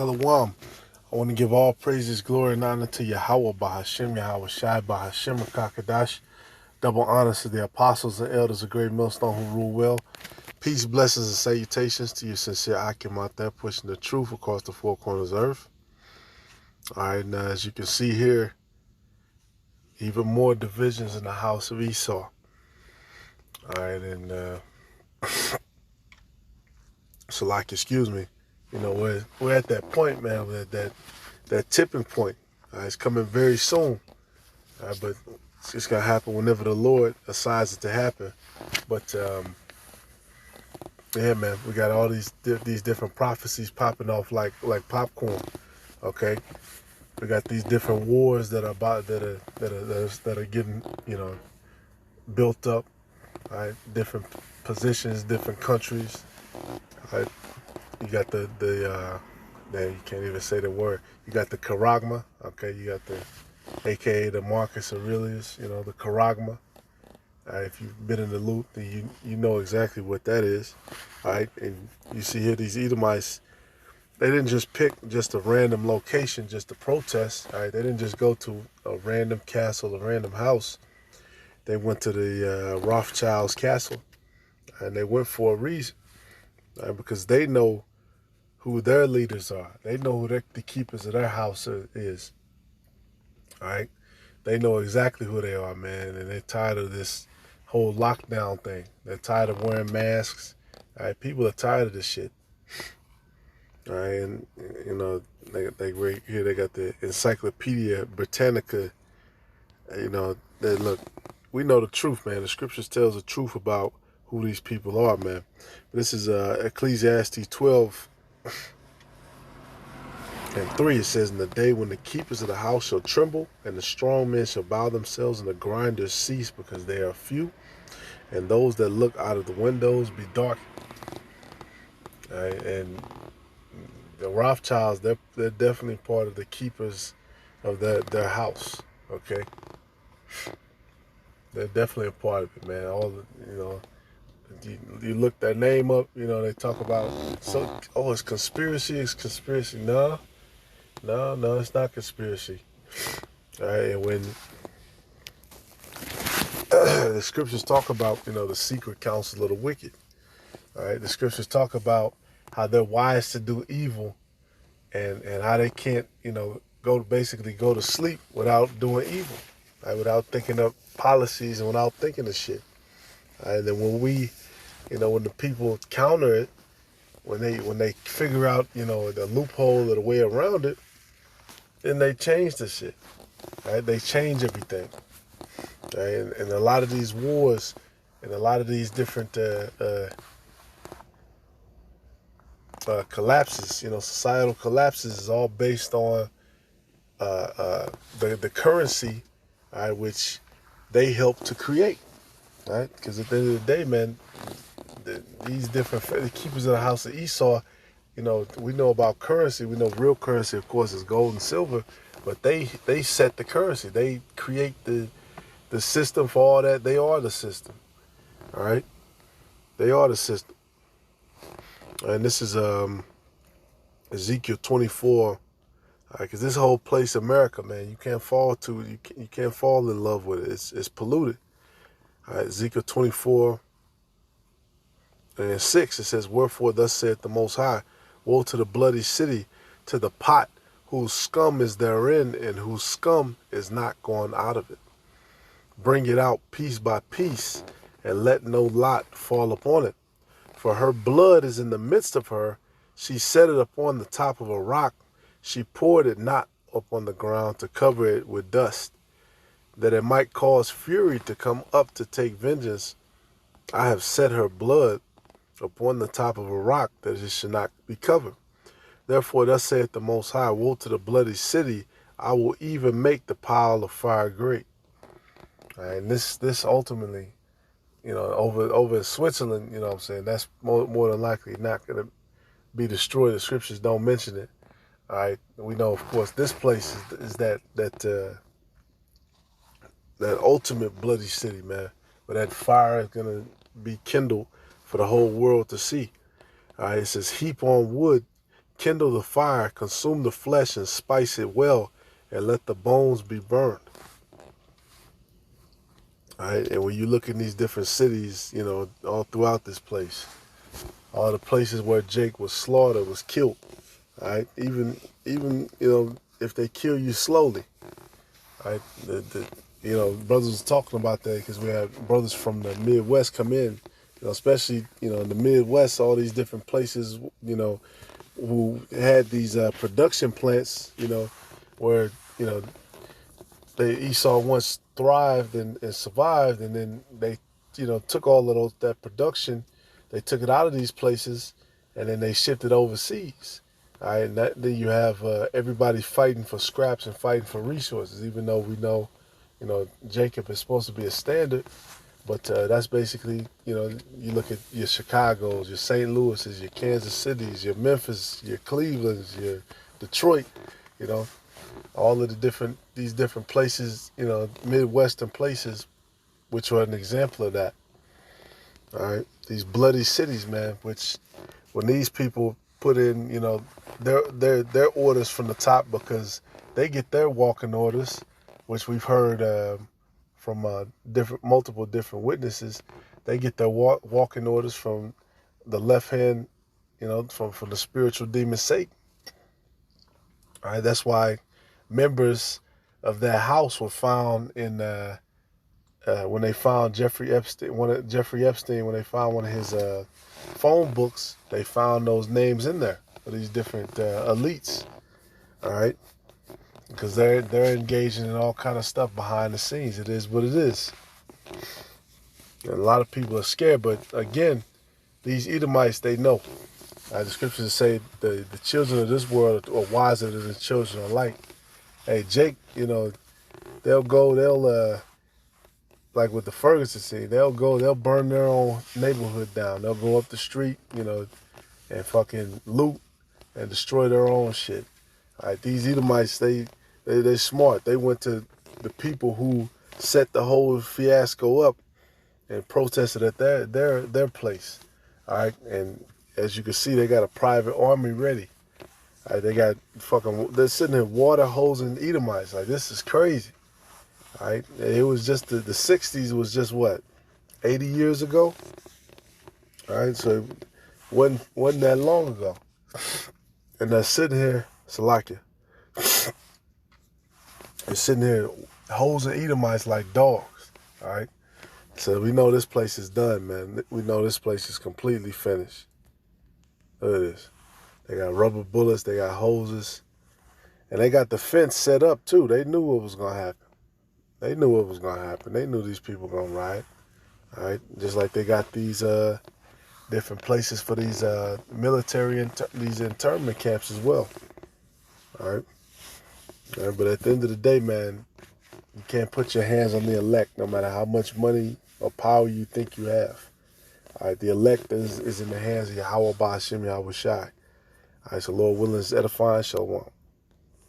Shalom. I want to give all praises, glory, and honor to Yahweh Bahashim, Yahweh Shai Bahashim, Kakadash. Double honors to the apostles and elders of Great Millstone who rule well. Peace, blessings, and salutations to your sincere Akim out there pushing the truth across the four corners of earth. All right, now as you can see here, even more divisions in the house of Esau. All right, and so like, excuse me, you know, we're at that point, man, that tipping point. It's coming very soon, but it's gonna happen whenever the Lord decides it to happen. But yeah, man, we got all these different prophecies popping off like popcorn. Okay, we got these different wars that are getting, you know, built up. Right, different positions, different countries. Right, you got the you can't even say the word. You got the Charagma. Okay, you got the AKA the Marcus Aurelius. You know, the Charagma. If you've been in the loop, then you know exactly what that is. All right, and you see here these Edomites, they didn't just pick just a random location just to protest. All right, they didn't just go to a random castle, a random house. They went to the Rothschild's castle, and they went for a reason, right? Because they know who their leaders are. They know who the keepers of their house is. All right, they know exactly who they are, man, and they're tired of this whole lockdown thing. They're tired of wearing masks. All right, people are tired of this shit. All right, and you know they right here they got the Encyclopedia Britannica. You know, they look. We know the truth, man. The scriptures tells the truth about who these people are, man. This is Ecclesiastes 12:3. It says, "In the day when the keepers of the house shall tremble, and the strong men shall bow themselves, and the grinders cease because they are few, and those that look out of the windows be dark." Right? And the Rothschilds, they're definitely part of the keepers of their house. Okay, they're definitely a part of it, man. All the, you know, you look their name up, you know, they talk about, it's conspiracy, it's conspiracy. No, it's not conspiracy. All right, and when the scriptures talk about, you know, the secret counsel of the wicked, all right, the scriptures talk about how they're wise to do evil, and how they can't, you know, basically go to sleep without doing evil, right, without thinking up policies and without thinking of shit. All right, and then when the people counter it, when they figure out, you know, the loophole or the way around it, then they change the shit. Right? They change everything. Right? And a lot of these wars and a lot of these different collapses, you know, societal collapses, is all based on the currency, right, which they help to create. Right? Because at the end of the day, man, these different keepers of the house of Esau, you know, we know about currency. We know real currency, of course, is gold and silver, but they set the currency. They create the system for all that. They are the system. All right, they are the system. And this is Ezekiel 24. Because this whole place, America, man, you can't fall in love with it. It's polluted. All right, Ezekiel 24. And in 6, it says, "Wherefore thus saith the Most High, woe to the bloody city, to the pot whose scum is therein, and whose scum is not gone out of it. Bring it out piece by piece, and let no lot fall upon it. For her blood is in the midst of her. She set it upon the top of a rock. She poured it not upon the ground to cover it with dust, that it might cause fury to come up to take vengeance. I have set her blood upon the top of a rock, that it should not be covered. Therefore thus saith the Most High, woe to the bloody city, I will even make the pile of fire great." All right, and this ultimately, you know, over in Switzerland, you know what I'm saying, that's more than likely not going to be destroyed. The scriptures don't mention it. All right, we know, of course, this place is that ultimate bloody city, man, where that fire is going to be kindled for the whole world to see. All right, it says, "Heap on wood, kindle the fire, consume the flesh, and spice it well, and let the bones be burned. All right, and when you look in these different cities, you know, all throughout this place, all the places where Jake was slaughtered, was killed. All right, even you know, if they kill you slowly, all right, you know, brothers was talking about that because we had brothers from the Midwest come in, you know, especially, you know, in the Midwest, all these different places, you know, who had these production plants, you know, where, you know, Esau once thrived and survived, and then they, you know, took all of that production, they took it out of these places, and then they shipped it overseas. All right, and then you have everybody fighting for scraps and fighting for resources, even though we know, you know, Jacob is supposed to be a standard, but that's basically, you know, you look at your Chicago's, your St. Louis's, your Kansas City's, your Memphis, your Cleveland's, your Detroit, you know, all of these different places, you know, Midwestern places, which are an example of that. All right, these bloody cities, man, which when these people put in, you know, their orders from the top, because they get their walking orders, which we've heard from multiple different witnesses. They get their walking orders from the left hand, you know, from the spiritual demon Satan. All right, that's why members of that house were found in when they found Jeffrey Epstein. When they found one of his phone books, they found those names in there for these different elites. All right, because they're engaging in all kind of stuff behind the scenes. It is what it is. And a lot of people are scared, but again, these Edomites, they know. The scriptures say the children of this world are wiser than the children of light. Hey, Jake, you know, they'll like with the Ferguson scene, they'll burn their own neighborhood down. They'll go up the street, you know, and fucking loot and destroy their own shit. All right, these Edomites, they're smart. They went to the people who set the whole fiasco up and protested at their place. All right, and as you can see, they got a private army ready. All right, they're sitting there water hosing Edomites. Like, this is crazy. All right, it was just the 60s was just what, 80 years ago. All right, so it wasn't that long ago. And they're sitting here, Salakia, they're sitting here hosing Edomites like dogs. All right, so we know this place is done, man. We know this place is completely finished. Look at this. They got rubber bullets, they got hoses, and they got the fence set up too. They knew what was going to happen. They knew what was going to happen. They knew these people were going to riot. All right, just like they got these different places for these military these internment camps as well. All right. But at the end of the day, man, you can't put your hands on the elect, no matter how much money or power you think you have. All right, the elect is in the hands of Yahweh Ba'ashem Yahweh Shai. All right, so Lord willing, is edifying. Shalom.